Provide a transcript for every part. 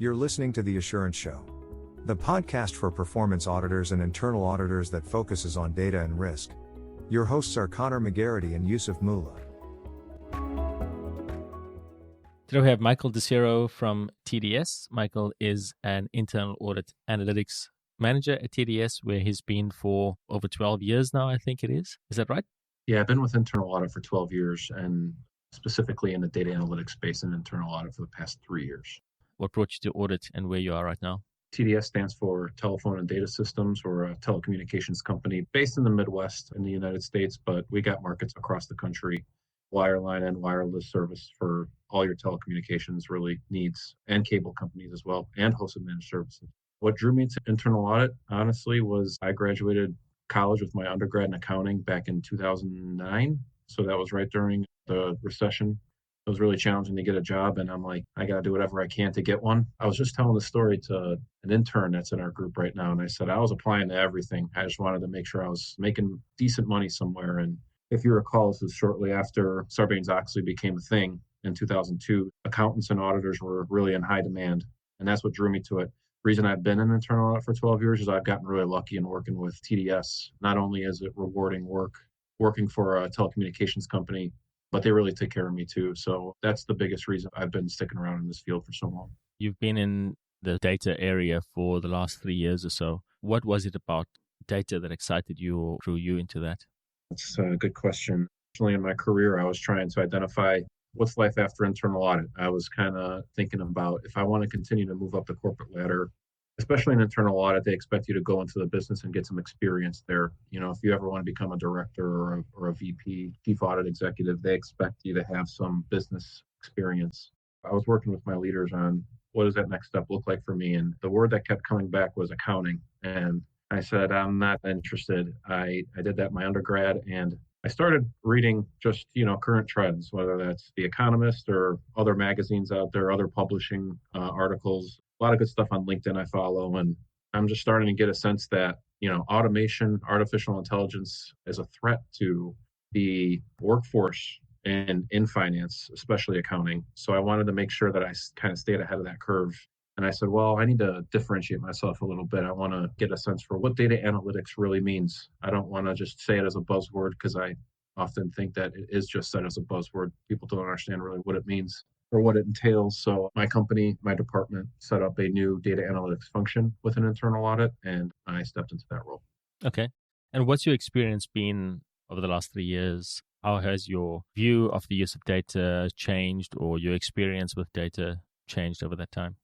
You're listening to The Assurance Show, the podcast for performance auditors and internal auditors that focuses on data and risk. Your hosts are Connor McGarity and Yusuf Mullah. Today we have Michael DeCero from TDS. Michael is an Internal Audit Analytics Manager at TDS, where he's been for over 12 years now, I think it is. Is that right? Yeah, I've been with internal audit for 12 years and specifically in the data analytics space and internal audit for the past 3 years. What brought you to audit and where you are right now? TDS stands for Telephone and Data Systems. We're a telecommunications company based in the Midwest in the United States, but we got markets across the country, wireline and wireless service for all your telecommunications really needs, and cable companies as well, and hosted managed services. What drew me to internal audit, honestly, was I graduated college with my undergrad in accounting back in 2009. So that was right during the recession. It was really challenging to get a job, and I'm like, I got to do whatever I can to get one. I was just telling the story to an intern that's in our group right now, and I said I was applying to everything. I just wanted to make sure I was making decent money somewhere. And if you recall, this was shortly after Sarbanes-Oxley became a thing in 2002. Accountants and auditors were really in high demand, and that's what drew me to it. The reason I've been in internal audit for 12 years is I've gotten really lucky in working with TDS. Not only is it rewarding work, working for a telecommunications company, but they really take care of me too. So that's the biggest reason I've been sticking around in this field for so long. You've been in the data area for the last 3 years or so. What was it about data that excited you or drew you into that? That's a good question. Actually, in my career, I was trying to identify what's life after internal audit. I was kind of thinking about if I want to continue to move up the corporate ladder, especially in internal audit, they expect you to go into the business and get some experience there. You know, if you ever want to become a director or a VP, chief audit executive, they expect you to have some business experience. I was working with my leaders on what does that next step look like for me? And the word that kept coming back was accounting. And I said, I'm not interested. I did that in my undergrad, and I started reading just, current trends, whether that's The Economist or other magazines out there, other publishing articles. A lot of good stuff on LinkedIn I follow, and I'm just starting to get a sense that, automation, artificial intelligence is a threat to the workforce and in finance, especially accounting. So I wanted to make sure that I kind of stayed ahead of that curve. And I said, well, I need to differentiate myself a little bit. I want to get a sense for what data analytics really means. I don't want to just say it as a buzzword because I often think that it is just said as a buzzword. People don't understand really what it means or what it entails. So my company, my department set up a new data analytics function with an internal audit, and I stepped into that role. Okay. And what's your experience been over the last 3 years? How has your view of the use of data changed, or your experience with data changed over that time?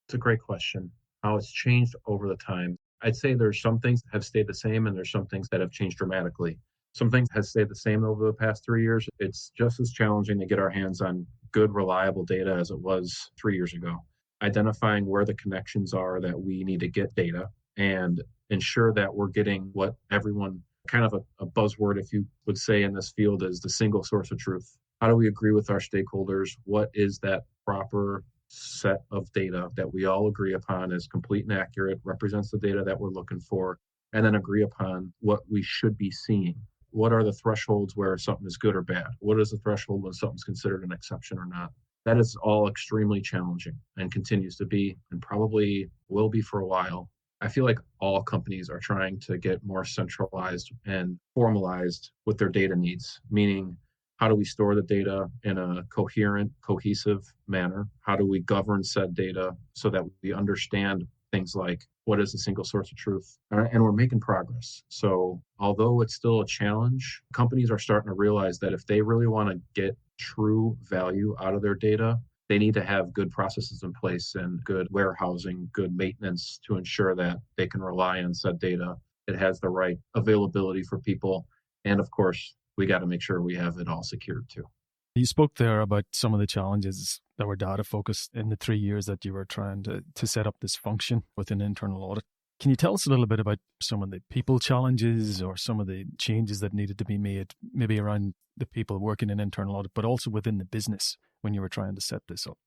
It's a great question. How it's changed over the time. I'd say there's some things that have stayed the same, and there's some things that have changed dramatically. Some things have stayed the same over the past 3 years. It's just as challenging to get our hands on good, reliable data as it was 3 years ago. Identifying where the connections are that we need to get data and ensure that we're getting what everyone, kind of a buzzword, if you would say in this field, is the single source of truth. How do we agree with our stakeholders? What is that proper set of data that we all agree upon is complete and accurate, represents the data that we're looking for, and then agree upon what we should be seeing? What are the thresholds where something is good or bad? What is the threshold when something's considered an exception or not? That is all extremely challenging and continues to be, and probably will be for a while. I feel like all companies are trying to get more centralized and formalized with their data needs, meaning how do we store the data in a coherent, cohesive manner? How do we govern said data so that we understand things like what is the single source of truth? And we're making progress. So although it's still a challenge, companies are starting to realize that if they really want to get true value out of their data, they need to have good processes in place and good warehousing, good maintenance to ensure that they can rely on said data. It has the right availability for people. And of course, we got to make sure we have it all secured too. You spoke there about some of the challenges that were data focused in the 3 years that you were trying to set up this function within internal audit. Can you tell us a little bit about some of the people challenges or some of the changes that needed to be made, maybe around the people working in internal audit, but also within the business when you were trying to set this up?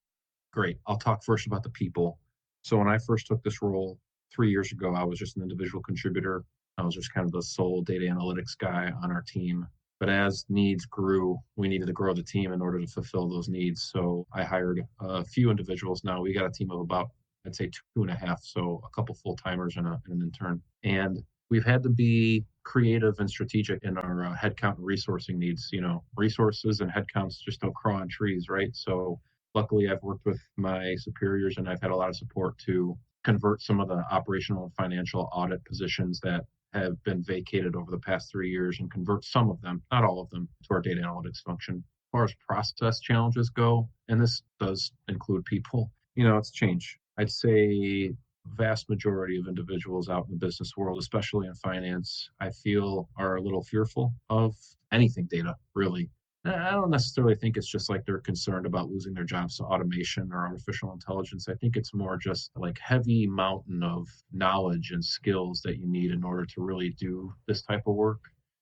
Great. I'll talk first about the people. So when I first took this role 3 years ago, I was just an individual contributor. I was just kind of the sole data analytics guy on our team. But as needs grew, we needed to grow the team in order to fulfill those needs. So I hired a few individuals. Now we got a team of about I'd say 2.5, so a couple full-timers and an intern. And we've had to be creative and strategic in our headcount and resourcing needs. Resources and headcounts just don't grow on trees, right? So luckily, I've worked with my superiors and I've had a lot of support to convert some of the operational and financial audit positions that have been vacated over the past 3 years and convert some of them, not all of them, to our data analytics function. As far as process challenges go, and this does include people, it's change. I'd say vast majority of individuals out in the business world, especially in finance, I feel are a little fearful of anything data, really. I don't necessarily think it's just like they're concerned about losing their jobs to automation or artificial intelligence. I think it's more just like heavy mountain of knowledge and skills that you need in order to really do this type of work.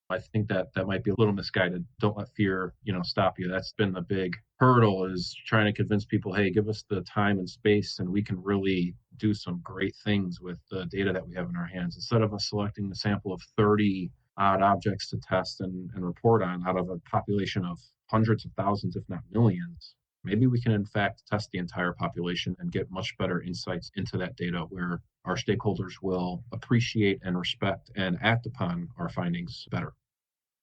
I think that might be a little misguided. Don't let fear, stop you. That's been the big hurdle, is trying to convince people, hey, give us the time and space and we can really do some great things with the data that we have in our hands. Instead of us selecting the sample of 30 odd objects to test and report on out of a population of hundreds of thousands, if not millions, maybe we can in fact test the entire population and get much better insights into that data where our stakeholders will appreciate and respect and act upon our findings better.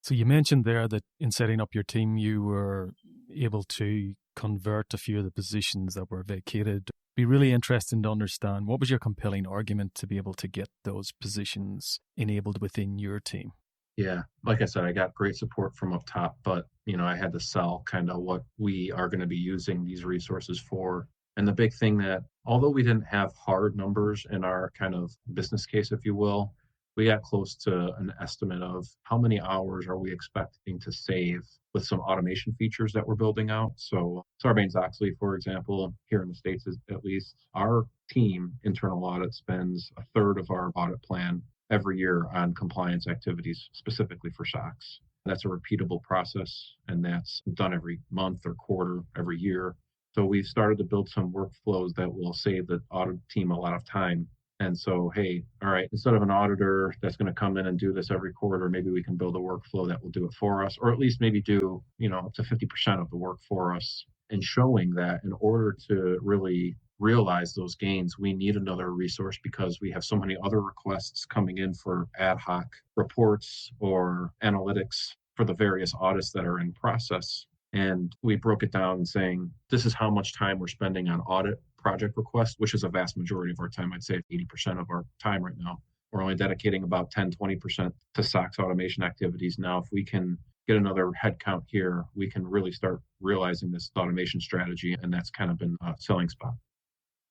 So you mentioned there that in setting up your team, you were able to convert a few of the positions that were vacated. Be really interesting to understand, what was your compelling argument to be able to get those positions enabled within your team? Yeah, like I said, I got great support from up top, but I had to sell kind of what we are going to be using these resources for. And the big thing that, although we didn't have hard numbers in our kind of business case, if you will, we got close to an estimate of how many hours are we expecting to save with some automation features that we're building out. So Sarbanes-Oxley, for example, here in the States at least, our team, internal audit, spends a third of our audit plan every year on compliance activities, specifically for SOX. That's a repeatable process, and that's done every month or quarter, every year. So we've started to build some workflows that will save the audit team a lot of time. And so, hey, all right, instead of an auditor that's going to come in and do this every quarter, maybe we can build a workflow that will do it for us, or at least maybe do, up to 50% of the work for us. And showing that in order to really realize those gains, we need another resource because we have so many other requests coming in for ad hoc reports or analytics for the various audits that are in process. And we broke it down saying, this is how much time we're spending on audit project requests, which is a vast majority of our time. I'd say 80% of our time right now. We're only dedicating about 10-20% to SOX automation activities. Now, if we can get another headcount here, we can really start realizing this automation strategy. And that's kind of been a selling spot.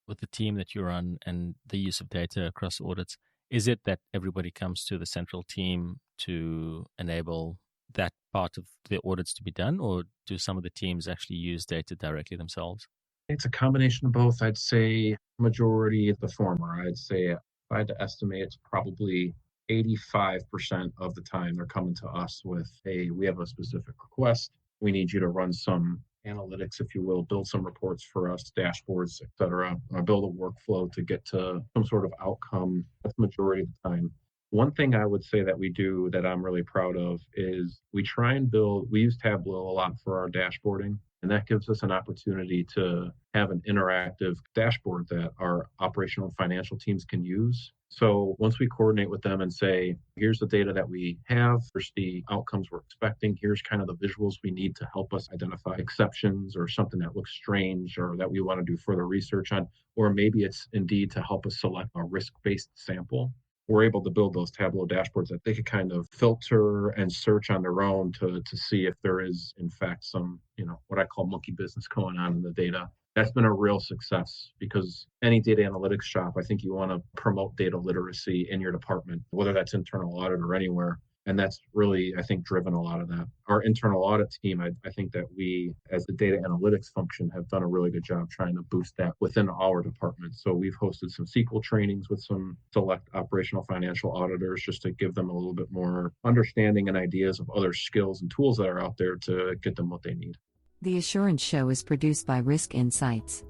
With the team that you're on and the use of data across audits, is it that everybody comes to the central team to enable that part of the audits to be done, or do some of the teams actually use data directly themselves? It's a combination of both. I'd say majority of the former. I'd say if I had to estimate, it's probably 85% of the time they're coming to us with, hey, we have a specific request. We need you to run some analytics, if you will, build some reports for us, dashboards, et cetera, build a workflow to get to some sort of outcome. That's the majority of the time. One thing I would say that we do that I'm really proud of is we use Tableau a lot for our dashboarding, and that gives us an opportunity to have an interactive dashboard that our operational and financial teams can use. So once we coordinate with them and say, here's the data that we have, here's the outcomes we're expecting, here's kind of the visuals we need to help us identify exceptions or something that looks strange or that we want to do further research on, or maybe it's indeed to help us select a risk-based sample. We're able to build those Tableau dashboards that they could kind of filter and search on their own to see if there is, in fact, some, what I call monkey business going on in the data. That's been a real success because any data analytics shop, I think you want to promote data literacy in your department, whether that's internal audit or anywhere. And that's really, I think, driven a lot of that. Our internal audit team, I think that we, as the data analytics function, have done a really good job trying to boost that within our department. So we've hosted some SQL trainings with some select operational financial auditors just to give them a little bit more understanding and ideas of other skills and tools that are out there to get them what they need. The Assurance Show is produced by Risk Insights.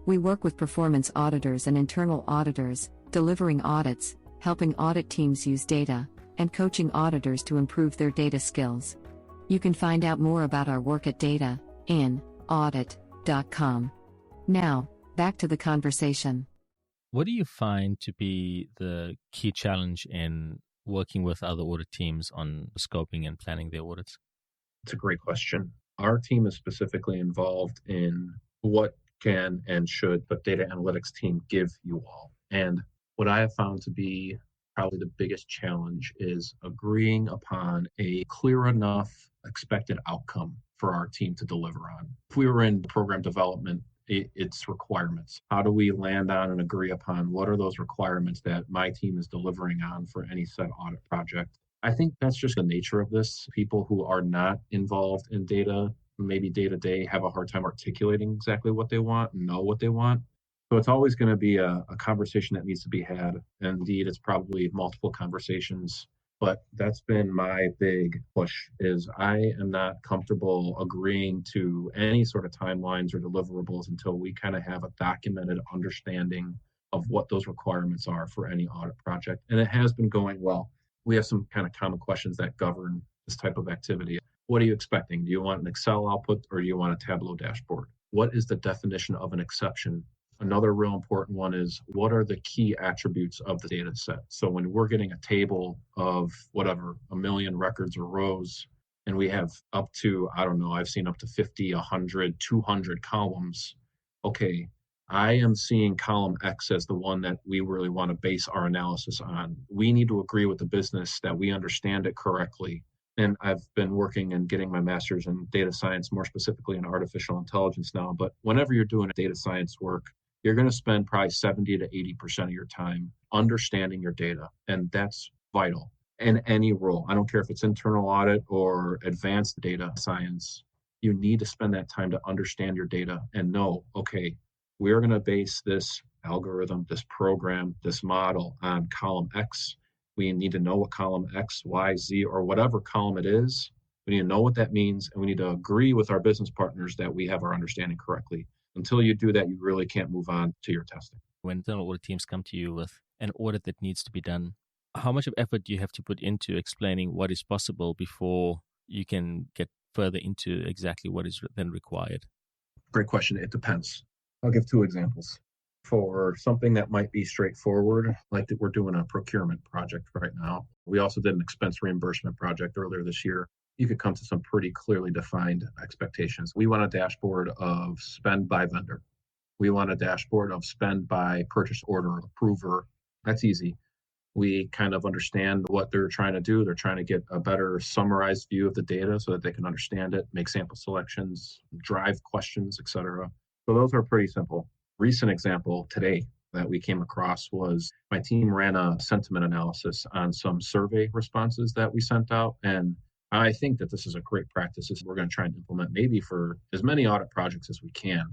We work with performance auditors and internal auditors, delivering audits, helping audit teams use data, and coaching auditors to improve their data skills. You can find out more about our work at data-in-audit.com. Now, back to the conversation. What do you find to be the key challenge in working with other audit teams on scoping and planning their audits? It's a great question. Our team is specifically involved in what can and should the data analytics team give you all. And what I have found to be probably the biggest challenge is agreeing upon a clear enough expected outcome for our team to deliver on. If we were in program development, it's requirements. How do we land on and agree upon what are those requirements that my team is delivering on for any set audit project? I think that's just the nature of this. People who are not involved in data, maybe day to day, have a hard time articulating exactly what they want and know what they want. So it's always going to be a conversation that needs to be had. And indeed, it's probably multiple conversations. But that's been my big push is I am not comfortable agreeing to any sort of timelines or deliverables until we kind of have a documented understanding of what those requirements are for any audit project. And it has been going well. We have some kind of common questions that govern this type of activity. What are you expecting? Do you want an Excel output or do you want a Tableau dashboard? What is the definition of an exception? Another real important one is what are the key attributes of the data set? So when we're getting a table of whatever, 1 million records or rows, and we have up to, I don't know, I've seen up to 50, 100, 200 columns. Okay, I am seeing column X as the one that we really want to base our analysis on. We need to agree with the business that we understand it correctly. And I've been working and getting my master's in data science, more specifically in artificial intelligence now. But whenever you're doing data science work, you're going to spend probably 70 to 80% of your time understanding your data. And that's vital in any role. I don't care if it's internal audit or advanced data science. You need to spend that time to understand your data and know, okay, we're going to base this algorithm, this program, this model on column X. We need to know what column X, Y, Z, or whatever column it is. We need to know what that means. And we need to agree with our business partners that we have our understanding correctly. Until you do that, you really can't move on to your testing. When internal audit teams come to you with an audit that needs to be done, how much of effort do you have to put into explaining what is possible before you can get further into exactly what is then required? Great question. It depends. I'll give 2 examples. For something that might be straightforward, like that we're doing a procurement project right now. We also did an expense reimbursement project earlier this year. You could come to some pretty clearly defined expectations. We want a dashboard of spend by vendor. We want a dashboard of spend by purchase order approver. That's easy. We kind of understand what they're trying to do. They're trying to get a better summarized view of the data so that they can understand it, make sample selections, drive questions, etc. So those are pretty simple. Recent example today that we came across was my team ran a sentiment analysis on some survey responses that we sent out. And I think that this is a great practice we're going to try and implement maybe for as many audit projects as we can.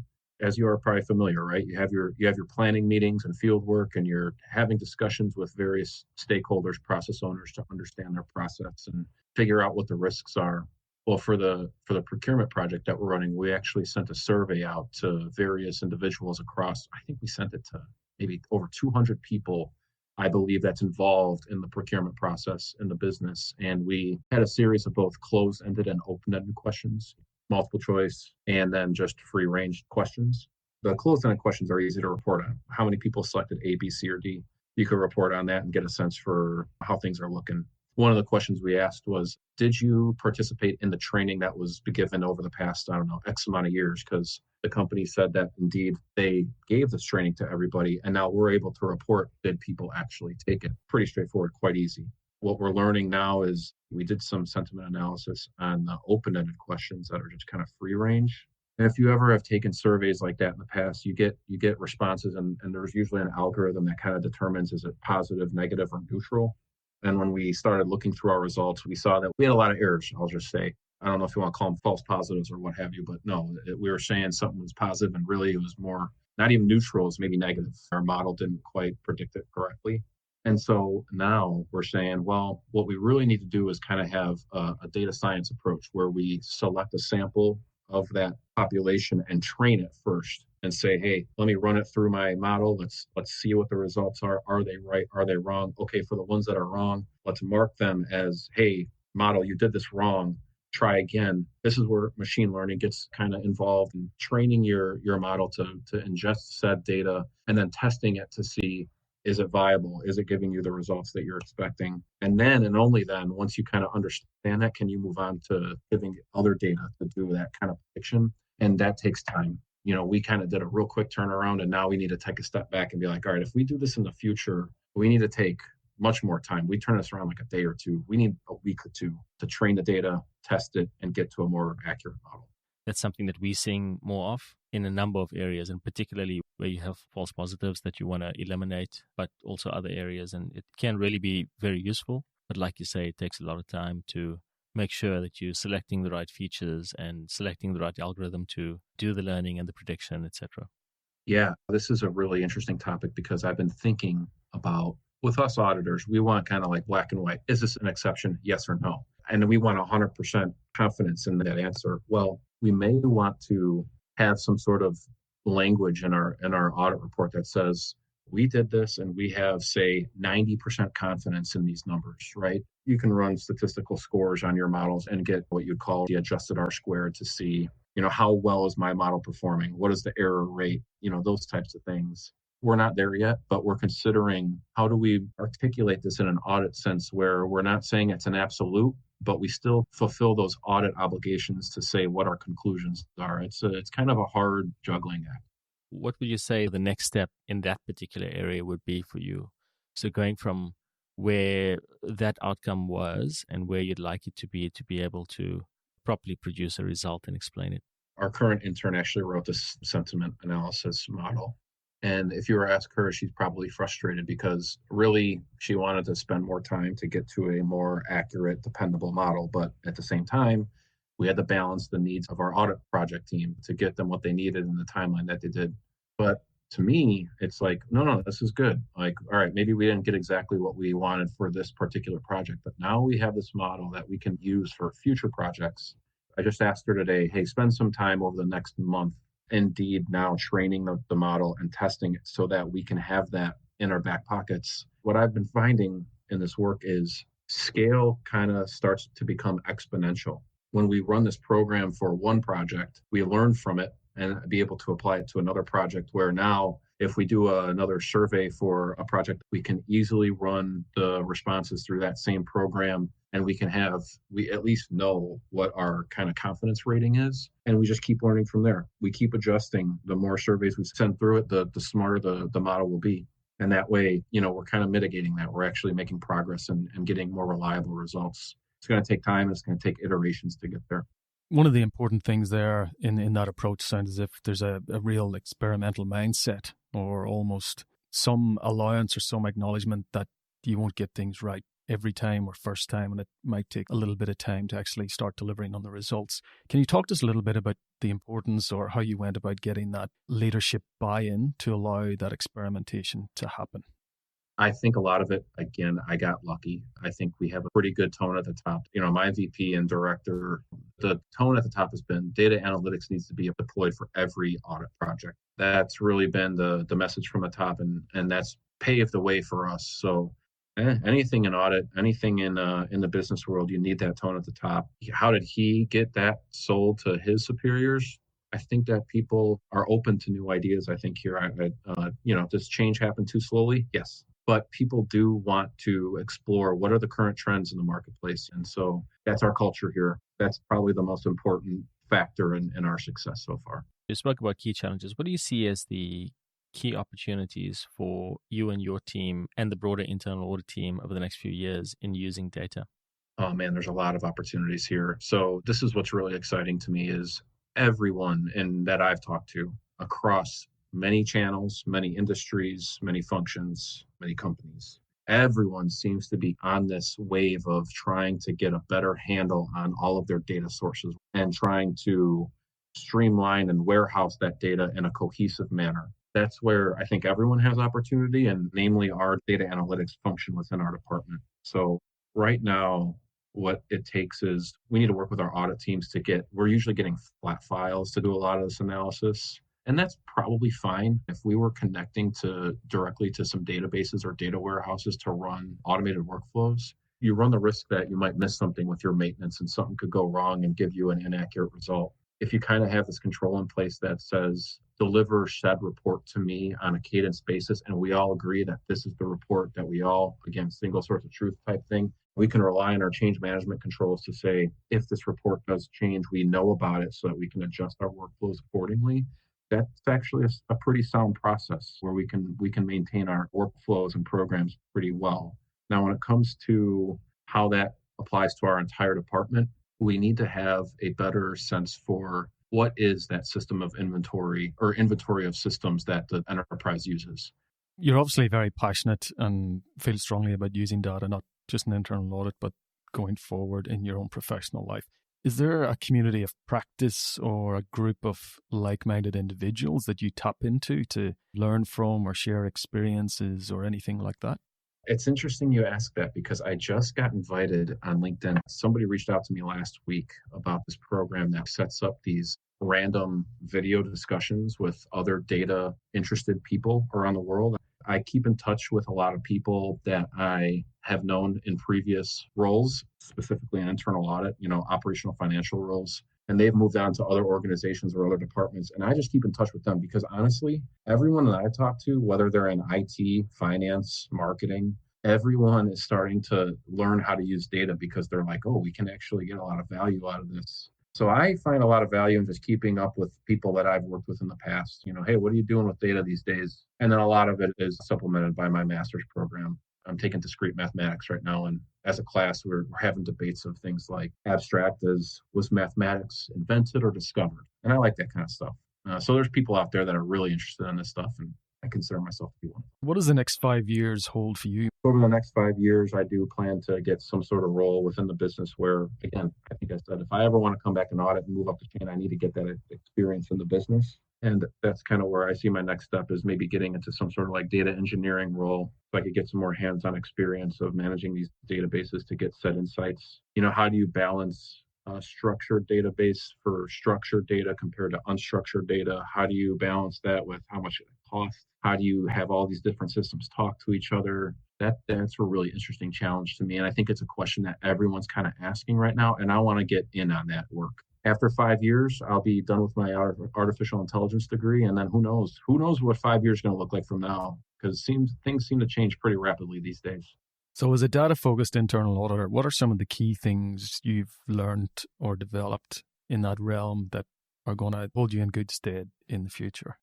As you are probably familiar, right? You have your planning meetings and field work, and you're having discussions with various stakeholders, process owners to understand their process and figure out what the risks are. Well, for the procurement project that we're running, we actually sent a survey out to various individuals across, I think we sent it to maybe over 200 people, I believe, that's involved in the procurement process in the business. And we had a series of both closed-ended and open-ended questions, multiple choice, and then just free-range questions. The closed-ended questions are easy to report on. How many people selected A, B, C, or D? You could report on that and get a sense for how things are looking. One of the questions we asked was, did you participate in the training that was given over the past, I don't know, X amount of years? Because the company said that indeed they gave this training to everybody, and now we're able to report, did people actually take it? Pretty straightforward, quite easy. What we're learning now is we did some sentiment analysis on the open-ended questions that are just kind of free range. And if you ever have taken surveys like that in the past, you get responses, and there's usually an algorithm that kind of determines is it positive, negative, or neutral. And when we started looking through our results, we saw that we had a lot of errors, I'll just say. I don't know if you want to call them false positives or what have you, but no, we were saying something was positive and really it was more, not even neutral, it was maybe negative. Our model didn't quite predict it correctly. And so now we're saying, well, what we really need to do is kind of have a data science approach where we select a sample of that population and train it first and say, hey, let me run it through my model. Let's see what the results are. Are they right? Are they wrong? Okay, for the ones that are wrong, let's mark them as, hey, model, you did this wrong. try again. This is where machine learning gets kind of involved in training your model to ingest said data and then testing it to see, is it viable? Is it giving you the results that you're expecting? And then, and only then, once you kind of understand that, can you move on to giving other data to do that kind of prediction? And that takes time. We kind of did a real quick turnaround, and now we need to take a step back and be like, all right, if we do this in the future, we need to take much more time. We turn this around like a day or two. We need a week or two to train the data, test it, and get to a more accurate model. That's something that we're seeing more of in a number of areas, and particularly where you have false positives that you want to eliminate, but also other areas. And it can really be very useful. But like you say, it takes a lot of time to make sure that you're selecting the right features and selecting the right algorithm to do the learning and the prediction, etc. Yeah, this is a really interesting topic because I've been thinking about, with us auditors, we want kind of like black and white. Is this an exception? Yes or no? And we want 100% confidence in that answer. Well, we may want to have some sort of language in our audit report that says, we did this and we have, say, 90% confidence in these numbers, right? You can run statistical scores on your models and get what you'd call the adjusted R squared to see, how well is my model performing? What is the error rate? Those types of things. We're not there yet, but we're considering how do we articulate this in an audit sense where we're not saying it's an absolute, but we still fulfill those audit obligations to say what our conclusions are. It's kind of a hard juggling act. What would you say the next step in that particular area would be for you? So going from where that outcome was and where you'd like it to be able to properly produce a result and explain it. Our current intern actually wrote this sentiment analysis model. And if you were to ask her, she's probably frustrated because really she wanted to spend more time to get to a more accurate, dependable model. But at the same time, we had to balance the needs of our audit project team to get them what they needed in the timeline that they did. But to me, it's like, no, this is good. Like, all right, maybe we didn't get exactly what we wanted for this particular project, but now we have this model that we can use for future projects. I just asked her today, hey, spend some time over the next month, indeed now training the model and testing it so that we can have that in our back pockets. What I've been finding in this work is scale kind of starts to become exponential. When we run this program for one project, we learn from it and be able to apply it to another project where now if we do another survey for a project, we can easily run the responses through that same program and we at least know what our kind of confidence rating is. And we just keep learning from there. We keep adjusting. The more surveys we send through it, the smarter the model will be. And that way, we're kind of mitigating that. We're actually making progress and getting more reliable results. It's going to take time and it's going to take iterations to get there. One of the important things there in that approach sounds as if there's a real experimental mindset or almost some allowance or some acknowledgement that you won't get things right every time or first time, and it might take a little bit of time to actually start delivering on the results. Can you talk to us a little bit about the importance or how you went about getting that leadership buy-in to allow that experimentation to happen? I think a lot of it, again, I got lucky. I think we have a pretty good tone at the top. My VP and director, the tone at the top has been data analytics needs to be deployed for every audit project. That's really been the message from the top, and that's paved the way for us. So anything in audit, anything in the business world, you need that tone at the top. How did he get that sold to his superiors? I think that people are open to new ideas. I think here, does change happen too slowly? Yes. But people do want to explore what are the current trends in the marketplace. And so that's our culture here. That's probably the most important factor in our success so far. You spoke about key challenges. What do you see as the key opportunities for you and your team and the broader internal audit team over the next few years in using data? Oh man, there's a lot of opportunities here. So this is what's really exciting to me is everyone that I've talked to across many channels, many industries, many functions, many companies. Everyone seems to be on this wave of trying to get a better handle on all of their data sources and trying to streamline and warehouse that data in a cohesive manner. That's where I think everyone has opportunity, and namely our data analytics function within our department. So right now, what it takes is we need to work with our audit teams we're usually getting flat files to do a lot of this analysis. And that's probably fine if we were connecting directly to some databases or data warehouses to run automated workflows. you run the risk that you might miss something with your maintenance and something could go wrong and give you an inaccurate result. If you kind of have this control in place that says, deliver said report to me on a cadence basis, and we all agree that this is the report that we all, again, single source of truth type thing, we can rely on our change management controls to say, if this report does change, we know about it so that we can adjust our workflows accordingly. That's actually a pretty sound process where we can maintain our workflows and programs pretty well. Now, when it comes to how that applies to our entire department, we need to have a better sense for what is that system of inventory or inventory of systems that the enterprise uses. You're obviously very passionate and feel strongly about using data, not just in internal audit, but going forward in your own professional life. Is there a community of practice or a group of like-minded individuals that you tap into to learn from or share experiences or anything like that? It's interesting you ask that because I just got invited on LinkedIn. Somebody reached out to me last week about this program that sets up these random video discussions with other data interested people around the world. I keep in touch with a lot of people that I have known in previous roles, specifically in internal audit, operational financial roles. And they've moved on to other organizations or other departments. And I just keep in touch with them because honestly, everyone that I talk to, whether they're in IT, finance, marketing, everyone is starting to learn how to use data because they're like, oh, we can actually get a lot of value out of this. So I find a lot of value in just keeping up with people that I've worked with in the past. Hey, what are you doing with data these days? And then a lot of it is supplemented by my master's program. I'm taking discrete mathematics right now. And as a class, we're having debates of things like abstract as was mathematics invented or discovered? And I like that kind of stuff. So there's people out there that are really interested in this stuff. And I consider myself to be one. What does the next 5 years hold for you? Over the next 5 years, I do plan to get some sort of role within the business where, again, I think I said, if I ever want to come back and audit and move up the chain, I need to get that experience in the business. And that's kind of where I see my next step is maybe getting into some sort of like data engineering role so I could get some more hands-on experience of managing these databases to get set insights. How do you balance structured database for structured data compared to unstructured data? How do you balance that with how much it costs? How do you have all these different systems talk to each other? That's a really interesting challenge to me. And I think it's a question that everyone's kind of asking right now. And I want to get in on that work. After 5 years, I'll be done with my artificial intelligence degree. And then who knows what 5 years is going to look like from now, because things seem to change pretty rapidly these days. So as a data-focused internal auditor, what are some of the key things you've learned or developed in that realm that are going to hold you in good stead in the future?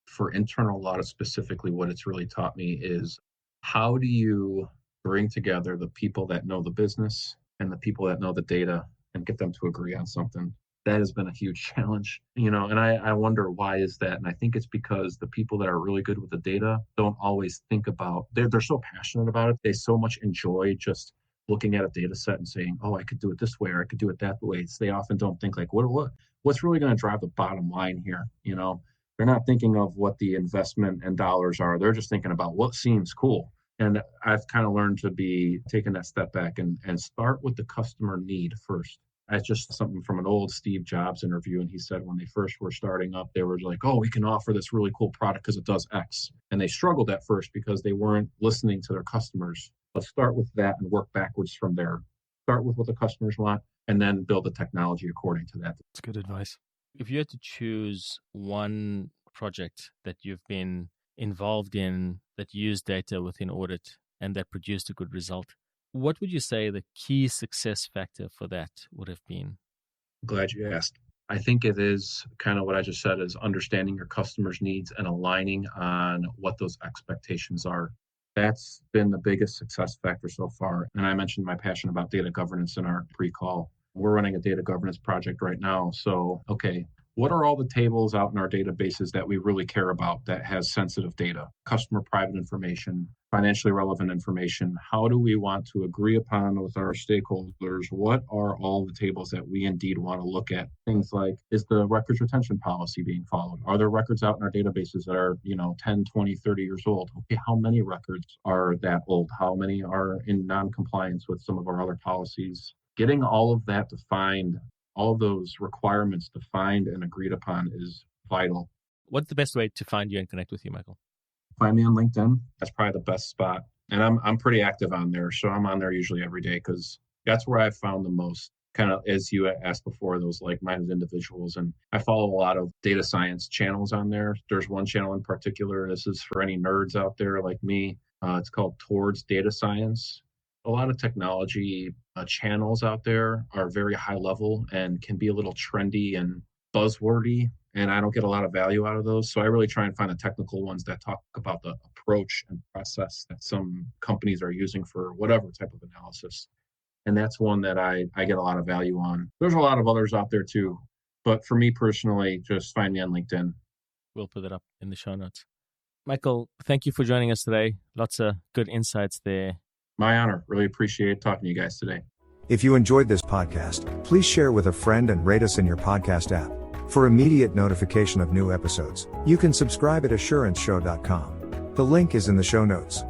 For internal audit specifically, what it's really taught me is how do you bring together the people that know the business and the people that know the data and get them to agree on something? That has been a huge challenge, and I wonder why is that? And I think it's because the people that are really good with the data don't always think about, they're so passionate about it. They so much enjoy just looking at a data set and saying, oh, I could do it this way, or I could do it that way. So they often don't think like, what's really going to drive the bottom line here? They're not thinking of what the investment and dollars are. They're just thinking about what seems cool. And I've kind of learned to be taking that step back and start with the customer need first. That's just something from an old Steve Jobs interview. And he said when they first were starting up, they were like, oh, we can offer this really cool product because it does X. And they struggled at first because they weren't listening to their customers. Let's start with that and work backwards from there. Start with what the customers want and then build the technology according to that. That's good advice. If you had to choose one project that you've been involved in that used data within audit and that produced a good result, what would you say the key success factor for that would have been? Glad you asked. I think it is kind of what I just said is understanding your customers' needs and aligning on what those expectations are. That's been the biggest success factor so far. And I mentioned my passion about data governance in our pre-call. We're running a data governance project right now. So, okay, what are all the tables out in our databases that we really care about that has sensitive data, customer private information, financially relevant information? How do we want to agree upon with our stakeholders? What are all the tables that we indeed want to look at? Things like, is the records retention policy being followed? Are there records out in our databases that are, 10, 20, 30 years old? Okay, how many records are that old? How many are in non-compliance with some of our other policies? Getting all of that defined, all of those requirements defined and agreed upon is vital. What's the best way to find you and connect with you, Michael? Find me on LinkedIn. That's probably the best spot. And I'm pretty active on there. So I'm on there usually every day because that's where I've found the most, kind of, as you asked before, those like-minded individuals. And I follow a lot of data science channels on there. There's one channel in particular. This is for any nerds out there like me. It's called Towards Data Science. A lot of technology channels out there are very high level and can be a little trendy and buzzwordy. And I don't get a lot of value out of those. So I really try and find the technical ones that talk about the approach and process that some companies are using for whatever type of analysis. And that's one that I get a lot of value on. There's a lot of others out there too. But for me personally, just find me on LinkedIn. We'll put it up in the show notes. Michael, thank you for joining us today. Lots of good insights there. My honor. Really appreciate talking to you guys today. If you enjoyed this podcast, please share with a friend and rate us in your podcast app. For immediate notification of new episodes, you can subscribe at assuranceshow.com. The link is in the show notes.